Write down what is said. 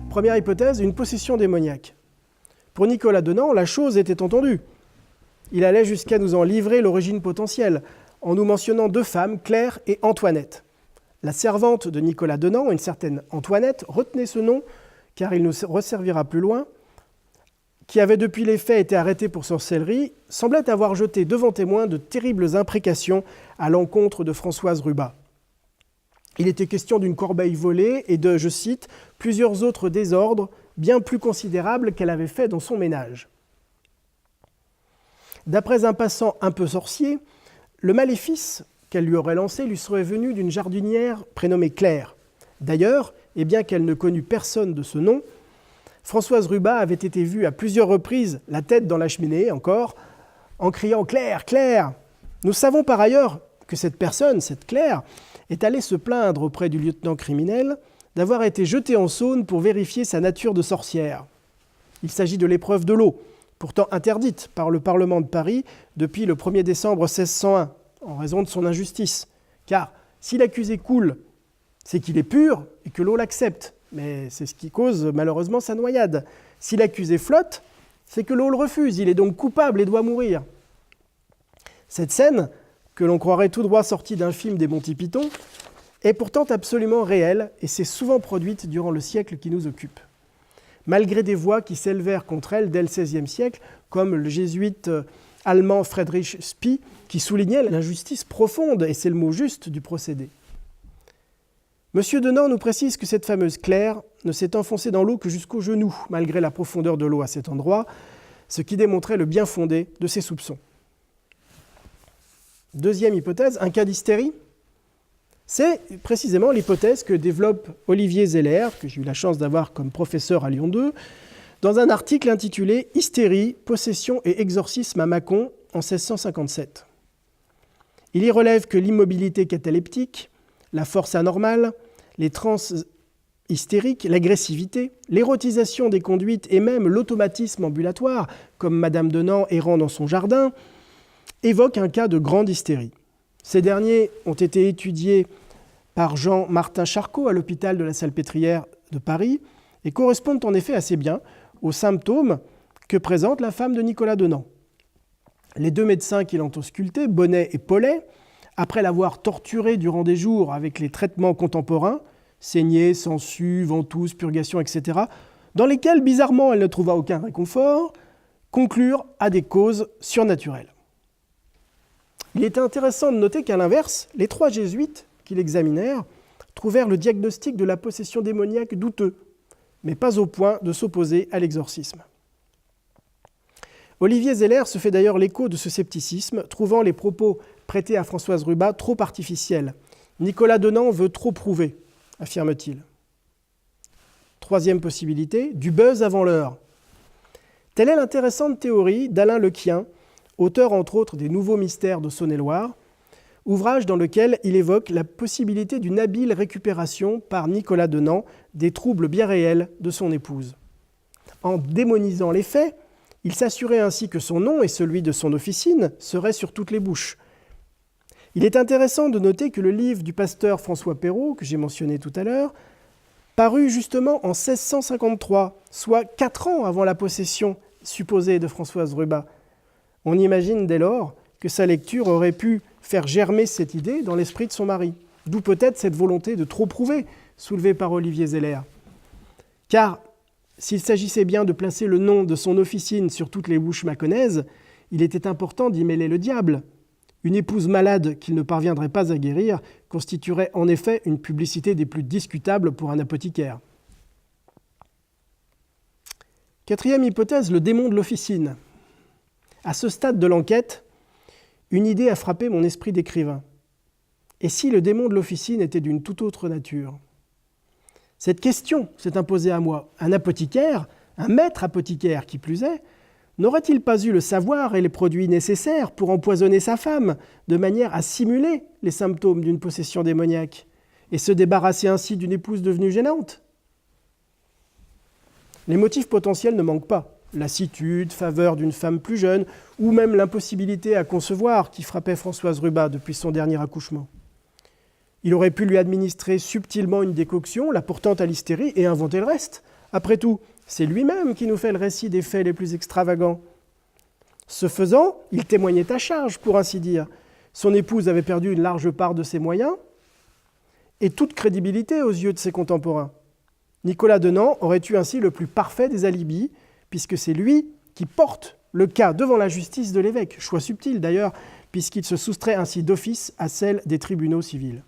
Première hypothèse, une possession démoniaque. Pour Nicolas Denand, la chose était entendue. Il allait jusqu'à nous en livrer l'origine potentielle, en nous mentionnant 2 femmes, Claire et Antoinette. La servante de Nicolas Denand, une certaine Antoinette, retenez ce nom, car il nous resservira plus loin, qui avait depuis les faits été arrêtée pour sorcellerie, semblait avoir jeté devant témoins de terribles imprécations à l'encontre de Françoise Rubat. Il était question d'une corbeille volée et de, je cite, « plusieurs autres désordres bien plus considérables qu'elle avait fait dans son ménage ». D'après un passant un peu sorcier, le maléfice qu'elle lui aurait lancé lui serait venu d'une jardinière prénommée Claire. D'ailleurs, et bien qu'elle ne connût personne de ce nom, Françoise Rubat avait été vue à plusieurs reprises, la tête dans la cheminée encore, en criant « Claire, Claire !» Nous savons par ailleurs que cette personne, cette Claire, est allée se plaindre auprès du lieutenant criminel d'avoir été jetée en Saône pour vérifier sa nature de sorcière. Il s'agit de l'épreuve de l'eau, pourtant interdite par le Parlement de Paris depuis le 1er décembre 1601, en raison de son injustice. Car si l'accusé coule, c'est qu'il est pur et que l'eau l'accepte. Mais c'est ce qui cause malheureusement sa noyade. Si l'accusé flotte, c'est que l'eau le refuse, il est donc coupable et doit mourir. Cette scène, que l'on croirait tout droit sortie d'un film des Monty Python, est pourtant absolument réelle et s'est souvent produite durant le siècle qui nous occupe. Malgré des voix qui s'élevèrent contre elle dès le XVIe siècle, comme le jésuite allemand Friedrich Spie, qui soulignait l'injustice profonde, et c'est le mot juste, du procédé. Monsieur Denand nous précise que cette fameuse Claire ne s'est enfoncée dans l'eau que jusqu'aux genoux, malgré la profondeur de l'eau à cet endroit, ce qui démontrait le bien fondé de ses soupçons. Deuxième hypothèse, un cas d'hystérie. C'est précisément l'hypothèse que développe Olivier Zeller, que j'ai eu la chance d'avoir comme professeur à Lyon 2, dans un article intitulé « Hystérie, possession et exorcisme à Mâcon en 1657 ». Il y relève que l'immobilité cataleptique, la force anormale, les transes hystériques, l'agressivité, l'érotisation des conduites et même l'automatisme ambulatoire, comme Madame Denand errant dans son jardin, évoquent un cas de grande hystérie. Ces derniers ont été étudiés par Jean-Martin Charcot à l'hôpital de la Salpêtrière de Paris et correspondent en effet assez bien aux symptômes que présente la femme de Nicolas Denand. Les 2 médecins qui l'ont ausculté, Bonnet et Paulet, après l'avoir torturée durant des jours avec les traitements contemporains, saignée, sangsues, ventouses, purgations, etc., dans lesquels, bizarrement, elle ne trouva aucun réconfort, conclurent à des causes surnaturelles. Il est intéressant de noter qu'à l'inverse, les 3 jésuites qui l'examinèrent trouvèrent le diagnostic de la possession démoniaque douteux, mais pas au point de s'opposer à l'exorcisme. Olivier Zeller se fait d'ailleurs l'écho de ce scepticisme, trouvant les propos prêtés à Françoise Rubat trop artificiels. Nicolas Denand veut trop prouver, affirme-t-il. Troisième possibilité, du buzz avant l'heure. Telle est l'intéressante théorie d'Alain Lequien, auteur entre autres des Nouveaux mystères de Saône-et-Loire, ouvrage dans lequel il évoque la possibilité d'une habile récupération par Nicolas Denand des troubles bien réels de son épouse. En démonisant les faits, il s'assurait ainsi que son nom et celui de son officine seraient sur toutes les bouches. Il est intéressant de noter que le livre du pasteur François Perrault, que j'ai mentionné tout à l'heure, parut justement en 1653, soit 4 ans avant la possession supposée de Françoise Rubat. On imagine dès lors que sa lecture aurait pu faire germer cette idée dans l'esprit de son mari. D'où peut-être cette volonté de trop prouver, soulevée par Olivier Zeller. Car s'il s'agissait bien de placer le nom de son officine sur toutes les bouches mâconnaises, il était important d'y mêler le diable. Une épouse malade qu'il ne parviendrait pas à guérir constituerait en effet une publicité des plus discutables pour un apothicaire. Quatrième hypothèse, le démon de l'officine. À ce stade de l'enquête, une idée a frappé mon esprit d'écrivain. Et si le démon de l'officine était d'une toute autre nature ? Cette question s'est imposée à moi. Un apothicaire, un maître apothicaire qui plus est, n'aurait-il pas eu le savoir et les produits nécessaires pour empoisonner sa femme, de manière à simuler les symptômes d'une possession démoniaque, et se débarrasser ainsi d'une épouse devenue gênante ? Les motifs potentiels ne manquent pas. Lassitude, faveur d'une femme plus jeune, ou même l'impossibilité à concevoir qui frappait Françoise Rubat depuis son dernier accouchement. Il aurait pu lui administrer subtilement une décoction, la portant à l'hystérie, et inventer le reste, Après tout, c'est lui-même qui nous fait le récit des faits les plus extravagants. Ce faisant, il témoignait à charge, pour ainsi dire. Son épouse avait perdu une large part de ses moyens et toute crédibilité aux yeux de ses contemporains. Nicolas Denand aurait eu ainsi le plus parfait des alibis, puisque c'est lui qui porte le cas devant la justice de l'évêque. Choix subtil d'ailleurs, puisqu'il se soustrait ainsi d'office à celle des tribunaux civils.